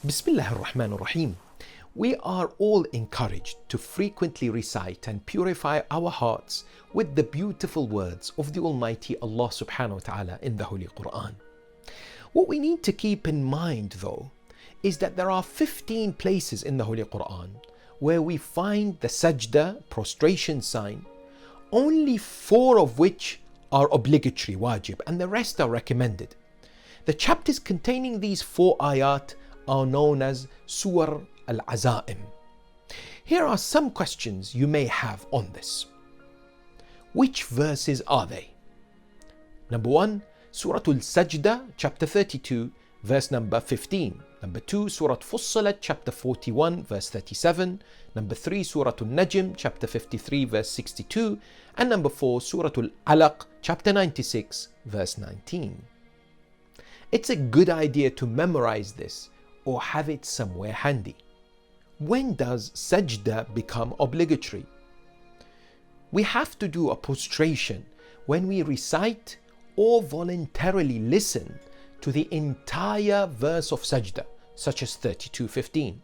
Bismillah ar-Rahman ar-Rahim. We are all encouraged to frequently recite and purify our hearts with the beautiful words of the Almighty Allah subhanahu wa ta'ala in the Holy Quran. What we need to keep in mind though is that there are 15 places in the Holy Quran where we find the sajda, prostration sign, only 4 of which are obligatory, wajib, and the rest are recommended. The chapters containing these 4 ayat are known as Surah Al-Azaim. Here are some questions you may have on this. Which verses are they? Number 1, Surah Al-Sajda, chapter 32, verse number 15. Number 2, Surah Fussilat, chapter 41, verse 37. Number 3, Surah Al-Najm, chapter 53, verse 62. And number 4, Surah Al-Alaq, chapter 96, verse 19. It's a good idea to memorize this or have it somewhere handy. When does sajda become obligatory? We have to do a prostration when we recite or voluntarily listen to the entire verse of sajda, such as 32:15.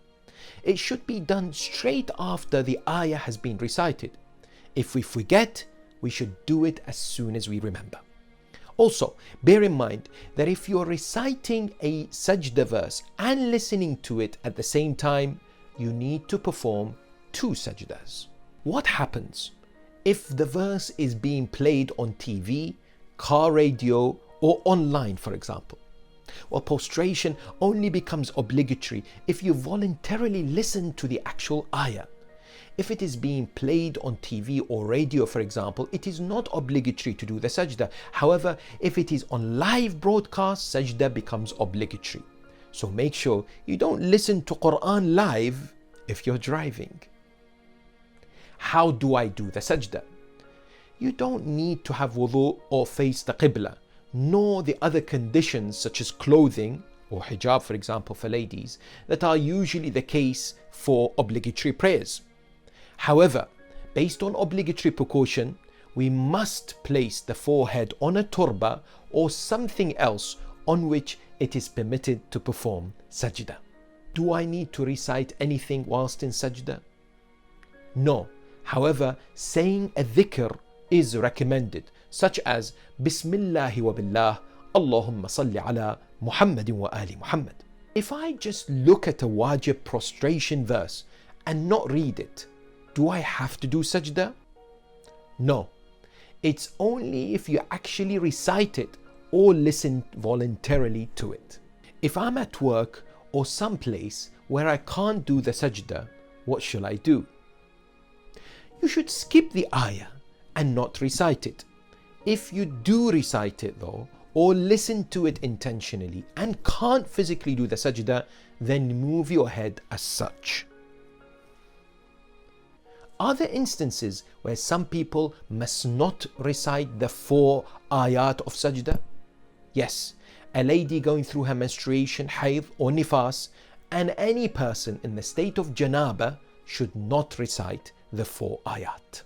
It should be done straight after the ayah has been recited. If we forget, we should do it as soon as we remember. Also, bear in mind that if you're reciting a sajda verse and listening to it at the same time, you need to perform 2 sajdas. What happens if the verse is being played on TV, car radio, or online, for example? Well, prostration only becomes obligatory if you voluntarily listen to the actual ayah. If it is being played on TV or radio, for example, it is not obligatory to do the sajda. However, if it is on live broadcast, sajda becomes obligatory. So make sure you don't listen to Quran live if you're driving. How do I do the sajda? You don't need to have wudu or face the qibla, nor the other conditions such as clothing or hijab, for example, for ladies, that are usually the case for obligatory prayers. However, based on obligatory precaution, we must place the forehead on a turba or something else on which it is permitted to perform sajda. Do I need to recite anything whilst in sajda? No. However, saying a dhikr is recommended, such as Bismillahi wa billah, Allahumma salli ala Muhammadin wa ali Muhammad. If I just look at a wajib prostration verse and not read it, do I have to do sajda? No. It's only if you actually recite it or listen voluntarily to it. If I'm at work or someplace where I can't do the sajda, what shall I do? You should skip the ayah and not recite it. If you do recite it though, or listen to it intentionally and can't physically do the sajda, then move your head as such. Are there instances where some people must not recite the 4 ayat of sajda? Yes, a lady going through her menstruation, hayd or nifas, and any person in the state of janaba should not recite the 4 ayat.